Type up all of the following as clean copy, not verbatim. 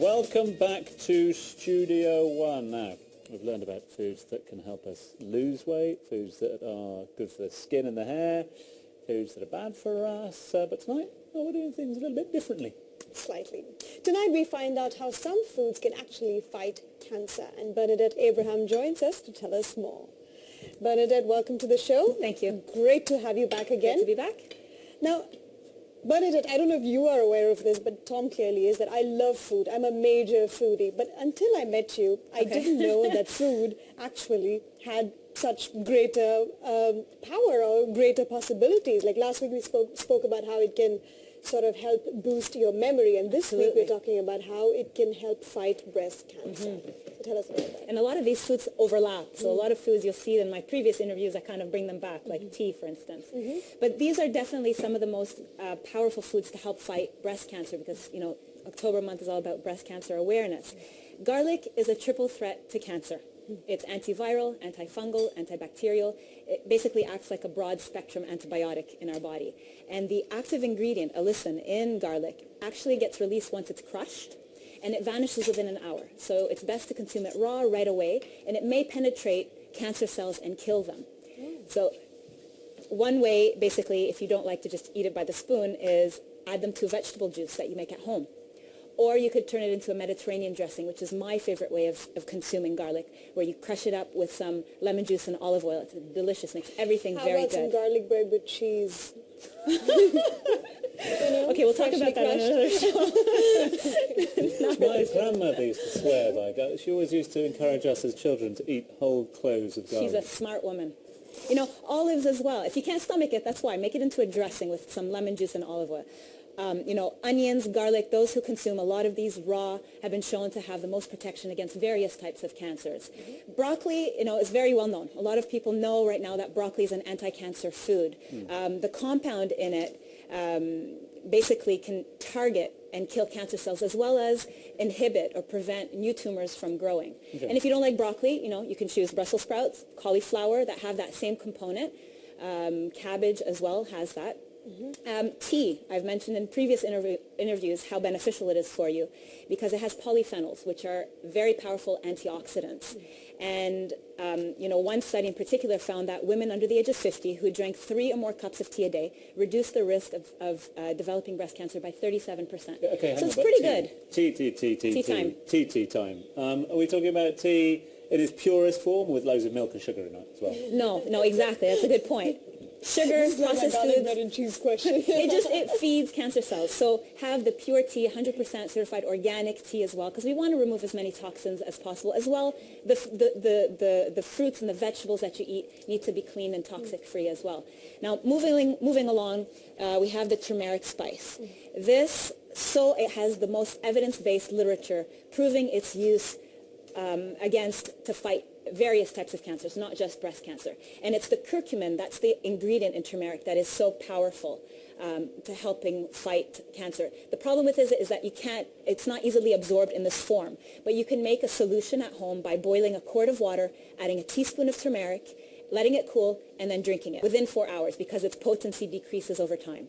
Welcome back to Studio One. Now, we've learned about foods that can help us lose weight, foods that are good for the skin and the hair, foods that are bad for us. But tonight, we're doing things a little bit differently. Slightly. Tonight we find out how some foods can actually fight cancer. And Bernadette Abraham joins us to tell us more. Bernadette, welcome to the show. Thank you. Great to have you back again. Great to be back. Now, Bernadette, I don't know if you are aware of this, but Tom clearly is, that I love food. I'm a major foodie. But until I met you, I didn't know that food actually had such greater power or greater possibilities. Like last week we spoke about how it can sort of help boost your memory. And this week we're talking about how it can help fight breast cancer. So tell us about that. And a lot of these foods overlap. So a lot of foods you'll see in my previous interviews, I kind of bring them back, like tea, for instance. But these are definitely some of the most powerful foods to help fight breast cancer because, you know, October month is all about breast cancer awareness. Garlic is a triple threat to cancer. It's antiviral, antifungal, antibacterial. It basically acts like a broad-spectrum antibiotic in our body. And the active ingredient, allicin, in garlic actually gets released once it's crushed, and it vanishes within an hour. So it's best to consume it raw right away, and it may penetrate cancer cells and kill them. So one way, basically, if you don't like to just eat it by the spoon, is add them to vegetable juice that you make at home. Or you could turn it into a Mediterranean dressing, which is my favorite way of consuming garlic, where you crush it up with some lemon juice and olive oil. It's delicious, makes everything very good. How about some garlic bread with cheese? Okay, we'll talk about that on another show. My grandmother used to swear by garlic. She always used to encourage us as children to eat whole cloves of garlic. She's a smart woman. You know, olives as well. If you can't stomach it, that's why. Make it into a dressing with some lemon juice and olive oil. You know, onions, garlic, those who consume a lot of these raw have been shown to have the most protection against various types of cancers. Broccoli, you know, is very well known. A lot of people know right now that broccoli is an anti-cancer food. The compound in it basically can target and kill cancer cells as well as inhibit or prevent new tumors from growing. And if you don't like broccoli, you know, you can choose Brussels sprouts, cauliflower that have that same component. Cabbage as well has that. Tea, I've mentioned in previous interviews how beneficial it is for you because it has polyphenols, which are very powerful antioxidants. And, you know, one study in particular found that women under the age of 50 who drank 3 or more cups of tea a day reduced the risk of developing breast cancer by 37%. Okay, so it's pretty good. Tea time. Are we talking about tea in its purest form with loads of milk and sugar in it as well? No, exactly. That's a good point. Sugar, processed foods, bread and cheese question. it feeds cancer cells. So have the pure tea, 100% certified organic tea as well, because we want to remove as many toxins as possible. As well, the fruits and the vegetables that you eat need to be clean and toxic free as well. Now, moving along, we have the turmeric spice. It has the most evidence-based literature proving its use to fight various types of cancers, not just breast cancer. And it's the curcumin, that's the ingredient in turmeric that is so powerful to helping fight cancer. The problem with it is that it's not easily absorbed in this form, but you can make a solution at home by boiling a quart of water, adding a teaspoon of turmeric, letting it cool, and then drinking it within 4 hours because its potency decreases over time.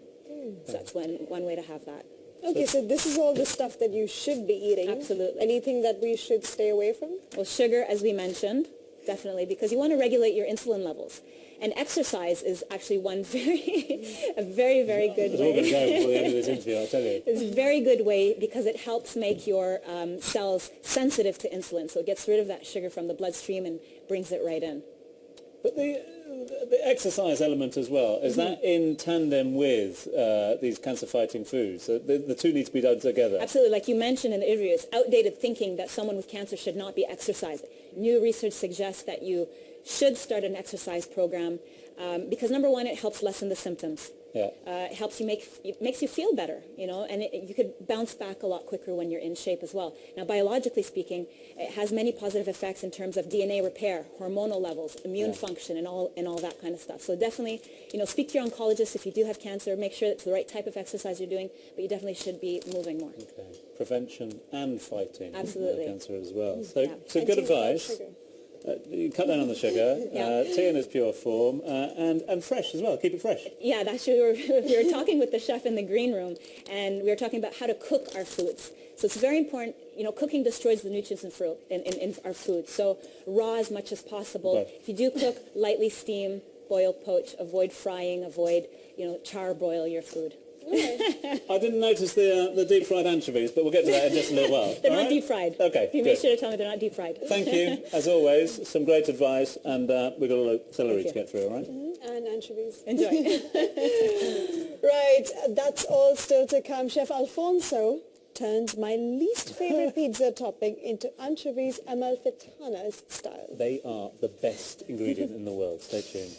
So that's one way to have that. Okay, so this is all the stuff that you should be eating. Absolutely. Anything that we should stay away from? Well, sugar, as we mentioned, definitely, because you want to regulate your insulin levels. And exercise is actually a very, very good way. It's all going to go before the end of this interview, I'll tell you. It's a very good way because it helps make your cells sensitive to insulin. So it gets rid of that sugar from the bloodstream and brings it right in. But the exercise element as well, is that in tandem with these cancer-fighting foods? The two need to be done together. Absolutely. Like you mentioned in the interview, it's outdated thinking that someone with cancer should not be exercising. New research suggests that you should start an exercise program because, number one, it helps lessen the symptoms. Yeah. It helps you it makes you feel better, you know, and you could bounce back a lot quicker when you're in shape as well. Now, biologically speaking, it has many positive effects in terms of DNA repair, hormonal levels, immune function, and all that kind of stuff. So definitely, you know, speak to your oncologist if you do have cancer. Make sure it's the right type of exercise you're doing, but you definitely should be moving more. Okay. Prevention and fighting Absolutely. Cancer as well. So good advice. You cut down on the sugar, Yeah. tea in its pure form, and fresh as well. Keep it fresh. Yeah, actually, we were talking with the chef in the green room, and we were talking about how to cook our foods. So it's very important, cooking destroys the nutrients in our food. So raw as much as possible. Okay. If you do cook, lightly steam, boil, poach, avoid frying, avoid, char broil your food. I didn't notice the deep fried anchovies, but we'll get to that in just a little while. They're All not right? deep fried. Okay, You good. make sure to tell me they're not deep fried. Thank you, as always. Some great advice, and we've got a lot of celery to Thank you. get through, all right? And anchovies. Enjoy. Right, that's all still to come. Chef Alfonso turns my least favorite pizza topping into anchovies amalfitanas style. They are the best ingredient in the world. Stay tuned.